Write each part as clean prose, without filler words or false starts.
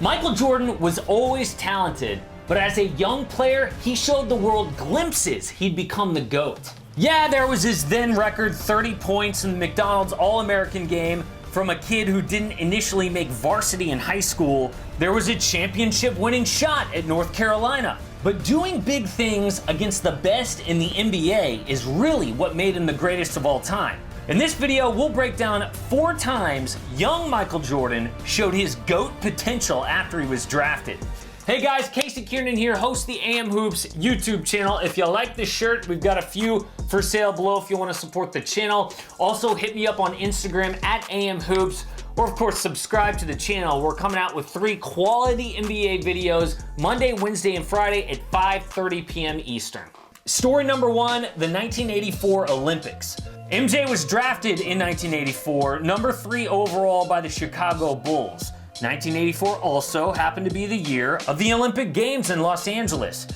Michael Jordan was always talented, but as a young player, he showed the world glimpses he'd become the GOAT. Yeah, there was his then record 30 points in the McDonald's All-American game from a kid who didn't initially make varsity in high school. There was a championship-winning shot at North Carolina. But doing big things against the best in the NBA is really what made him the greatest of all time. In this video, we'll break down 4 times young Michael Jordan showed his GOAT potential after he was drafted. Hey guys, Casey Kiernan here, host the AM Hoops YouTube channel. If you like this shirt, we've got a few for sale below if you want to support the channel. Also, hit me up on Instagram at AM Hoops, or of course, subscribe to the channel. We're coming out with 3 quality NBA videos Monday, Wednesday, and Friday at 5:30 p.m. Eastern. Story number 1, the 1984 Olympics. MJ was drafted in 1984, number 3 overall by the Chicago Bulls. 1984 also happened to be the year of the Olympic Games in Los Angeles.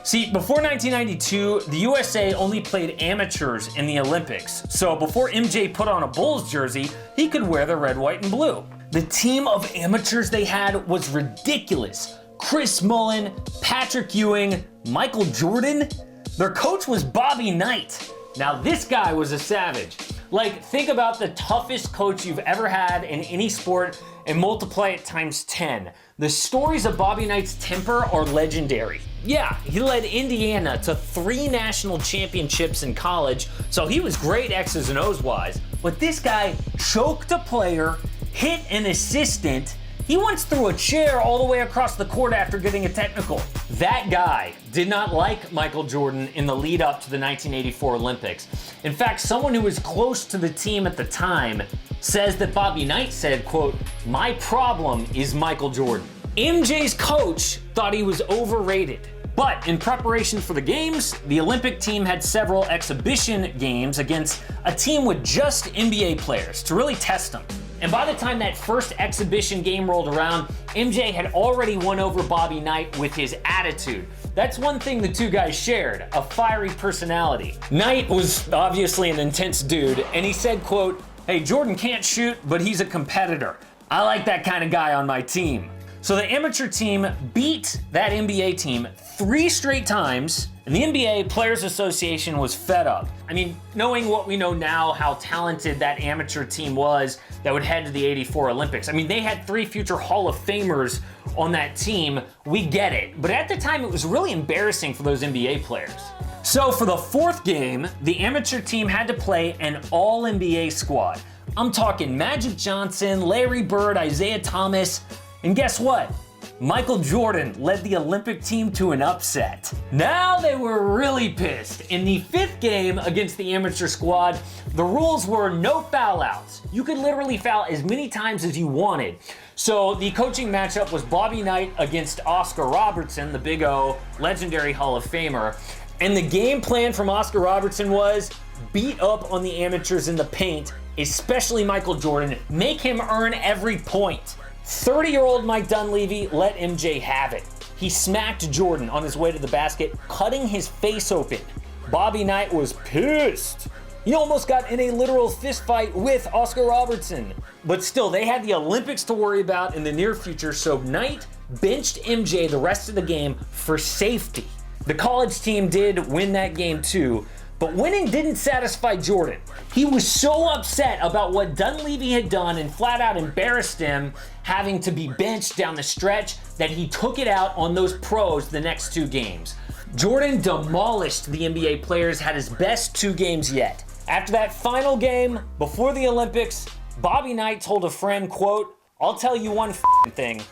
See, before 1992, the USA only played amateurs in the Olympics. So before MJ put on a Bulls jersey, he could wear the red, white, and blue. The team of amateurs they had was ridiculous. Chris Mullin, Patrick Ewing, Michael Jordan. Their coach was Bobby Knight. Now this guy was a savage. Like, think about the toughest coach you've ever had in any sport and multiply it times 10. The stories of Bobby Knight's temper are legendary. Yeah, he led Indiana to 3 national championships in college, so he was great X's and O's wise. But this guy choked a player, hit an assistant. He once threw a chair all the way across the court after getting a technical. That guy did not like Michael Jordan in the lead up to the 1984 Olympics. In fact, someone who was close to the team at the time says that Bobby Knight said, quote, "My problem is Michael Jordan." MJ's coach thought he was overrated. But in preparation for the games, the Olympic team had several exhibition games against a team with just NBA players to really test them. And by the time that first exhibition game rolled around, MJ had already won over Bobby Knight with his attitude. That's one thing the two guys shared, a fiery personality. Knight was obviously an intense dude, and he said, quote, "Hey, Jordan can't shoot, but he's a competitor. I like that kind of guy on my team." So the amateur team beat that NBA team 3 straight times, and the NBA Players Association was fed up. I mean, knowing what we know now, how talented that amateur team was that would head to the '84 Olympics. I mean, they had 3 future Hall of Famers on that team. We get it. But at the time, it was really embarrassing for those NBA players. So for the 4th game, the amateur team had to play an all-NBA squad. I'm talking Magic Johnson, Larry Bird, Isaiah Thomas, and guess what? Michael Jordan led the Olympic team to an upset. Now they were really pissed. In the 5th game against the amateur squad, the rules were no foul outs. You could literally foul as many times as you wanted. So the coaching matchup was Bobby Knight against Oscar Robertson, the Big O, legendary Hall of Famer. And the game plan from Oscar Robertson was beat up on the amateurs in the paint, especially Michael Jordan, make him earn every point. 30-year-old Mike Dunleavy let MJ have it. He smacked Jordan on his way to the basket, cutting his face open. Bobby Knight was pissed. He almost got in a literal fist fight with Oscar Robertson. But still, they had the Olympics to worry about in the near future, so Knight benched MJ the rest of the game for safety. The college team did win that game too, but winning didn't satisfy Jordan. He was so upset about what Dunleavy had done and flat out embarrassed him having to be benched down the stretch that he took it out on those pros the next 2 games. Jordan demolished the NBA players, had his best 2 games yet. After that final game, before the Olympics, Bobby Knight told a friend, quote, "I'll tell you one thing,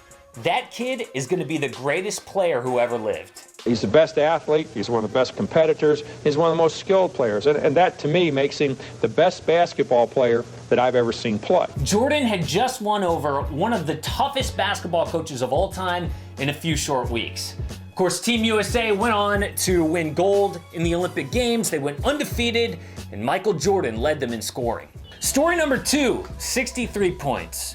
that kid is gonna be the greatest player who ever lived." He's the best athlete, he's one of the best competitors, he's one of the most skilled players, and that to me makes him the best basketball player that I've ever seen play. Jordan had just won over one of the toughest basketball coaches of all time in a few short weeks. Of course, Team USA went on to win gold in the Olympic Games. They went undefeated, and Michael Jordan led them in scoring. Story number 2, 63 points.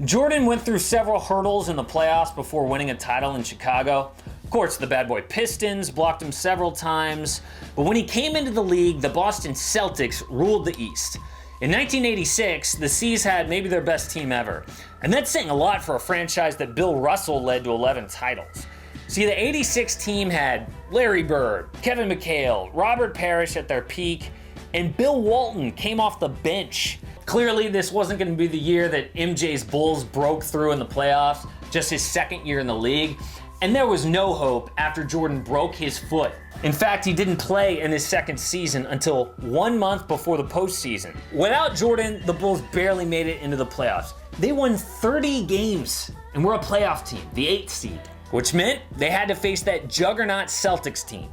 Jordan went through several hurdles in the playoffs before winning a title in Chicago. Of course, the bad boy Pistons blocked him several times, but when he came into the league, the Boston Celtics ruled the East. In 1986, the C's had maybe their best team ever. And that's saying a lot for a franchise that Bill Russell led to 11 titles. See, the 86 team had Larry Bird, Kevin McHale, Robert Parrish at their peak, and Bill Walton came off the bench. Clearly, this wasn't going to be the year that MJ's Bulls broke through in the playoffs, just his second year in the league. And there was no hope after Jordan broke his foot. In fact, he didn't play in his second season until 1 month before the postseason. Without Jordan, the Bulls barely made it into the playoffs. They won 30 games and were a playoff team, the 8th seed, which meant they had to face that juggernaut Celtics team.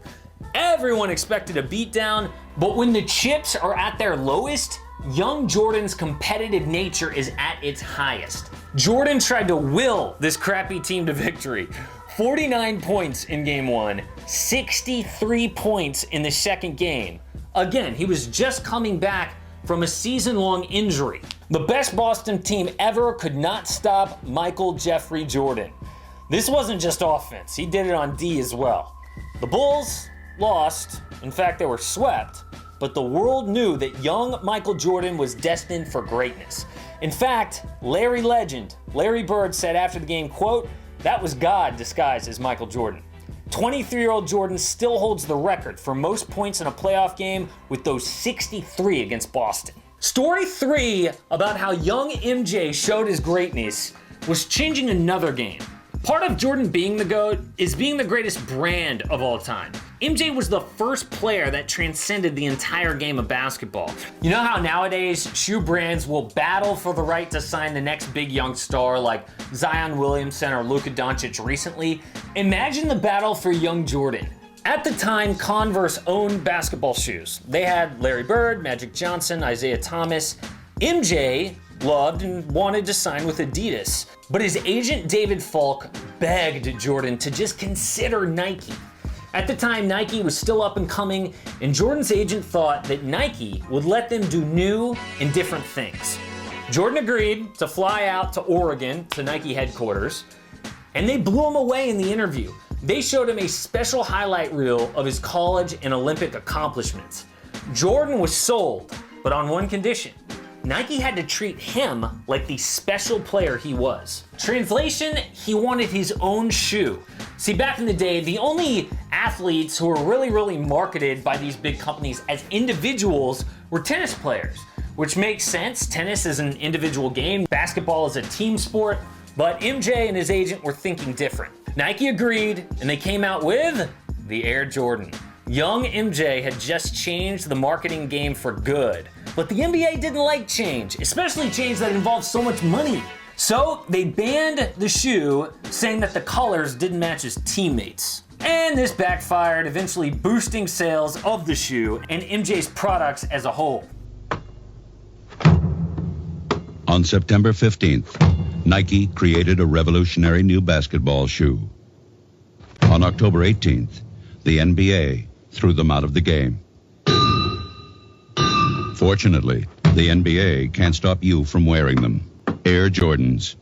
Everyone expected a beatdown, but when the chips are at their lowest, young Jordan's competitive nature is at its highest. Jordan tried to will this crappy team to victory. 49 points in game 1, 63 points in the second game. Again, he was just coming back from a season-long injury. The best Boston team ever could not stop Michael Jeffrey Jordan. This wasn't just offense, he did it on D as well. The Bulls lost, in fact they were swept, but the world knew that young Michael Jordan was destined for greatness. In fact, Larry legend, Larry Bird said after the game, quote, "That was God disguised as Michael Jordan." 23-year-old Jordan still holds the record for most points in a playoff game with those 63 against Boston. Story 3 about how young MJ showed his greatness was changing another game. Part of Jordan being the GOAT is being the greatest brand of all time. MJ was the first player that transcended the entire game of basketball. You know how nowadays shoe brands will battle for the right to sign the next big young star like Zion Williamson or Luka Doncic recently? Imagine the battle for young Jordan. At the time, Converse owned basketball shoes. They had Larry Bird, Magic Johnson, Isaiah Thomas. MJ loved and wanted to sign with Adidas, but his agent David Falk begged Jordan to just consider Nike. At the time, Nike was still up and coming, and Jordan's agent thought that Nike would let them do new and different things. Jordan agreed to fly out to Oregon to Nike headquarters, and they blew him away in the interview. They showed him a special highlight reel of his college and Olympic accomplishments. Jordan was sold, but on one condition. Nike had to treat him like the special player he was. Translation, he wanted his own shoe. See, back in the day, the only athletes who were really marketed by these big companies as individuals were tennis players, which makes sense. Tennis is an individual game, basketball is a team sport, but MJ and his agent were thinking different. Nike agreed, and they came out with the Air Jordan. Young MJ had just changed the marketing game for good, but the NBA didn't like change, especially change that involved so much money. So they banned the shoe, saying that the colors didn't match his teammates. And this backfired, eventually boosting sales of the shoe and MJ's products as a whole. On September 15th, Nike created a revolutionary new basketball shoe. On October 18th, the NBA threw them out of the game. Fortunately, the NBA can't stop you from wearing them. Air Jordans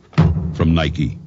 from Nike.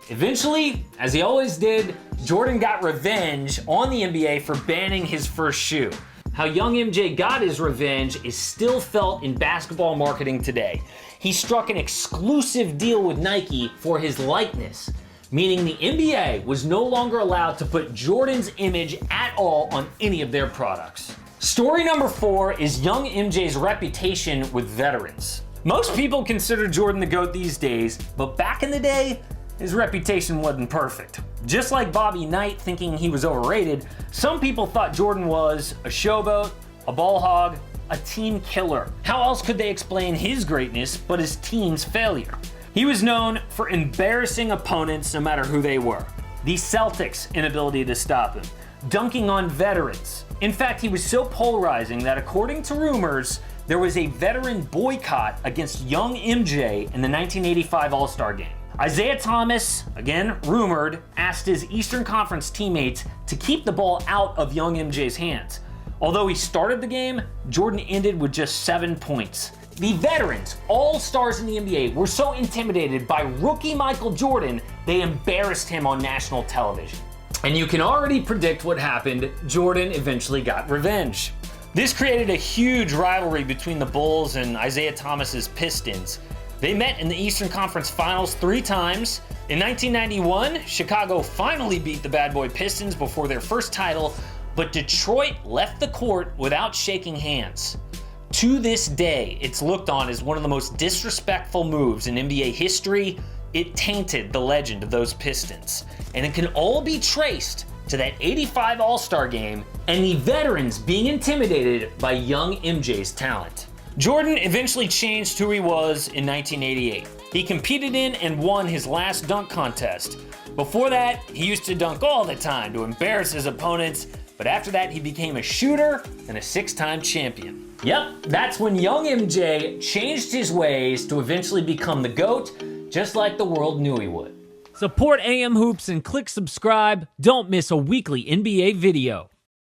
Eventually, as he always did, Jordan got revenge on the NBA for banning his first shoe. How young MJ got his revenge is still felt in basketball marketing today. He struck an exclusive deal with Nike for his likeness, meaning the NBA was no longer allowed to put Jordan's image at all on any of their products. Story number 4 is young MJ's reputation with veterans. Most people consider Jordan the GOAT these days, but back in the day, his reputation wasn't perfect. Just like Bobby Knight thinking he was overrated, some people thought Jordan was a showboat, a ball hog, a team killer. How else could they explain his greatness but his team's failure? He was known for embarrassing opponents no matter who they were. The Celtics' inability to stop him, dunking on veterans. In fact, he was so polarizing that according to rumors, there was a veteran boycott against young MJ in the 1985 All-Star Game. Isaiah Thomas, again rumored, asked his Eastern Conference teammates to keep the ball out of young MJ's hands. Although he started the game, Jordan ended with just 7 points. The veterans, all stars in the NBA, were so intimidated by rookie Michael Jordan, they embarrassed him on national television. And you can already predict what happened. Jordan eventually got revenge. This created a huge rivalry between the Bulls and Isaiah Thomas's Pistons. They met in the Eastern Conference Finals 3 times. In 1991, Chicago finally beat the Bad Boy Pistons before their first title, but Detroit left the court without shaking hands. To this day, it's looked on as one of the most disrespectful moves in NBA history. It tainted the legend of those Pistons, and it can all be traced to that '85 All-Star game and the veterans being intimidated by young MJ's talent. Jordan eventually changed who he was in 1988. He competed in and won his last dunk contest. Before that, he used to dunk all the time to embarrass his opponents, but after that, he became a shooter and a 6-time champion. Yep, that's when young MJ changed his ways to eventually become the GOAT, just like the world knew he would. Support AM Hoops and click subscribe. Don't miss a weekly NBA video.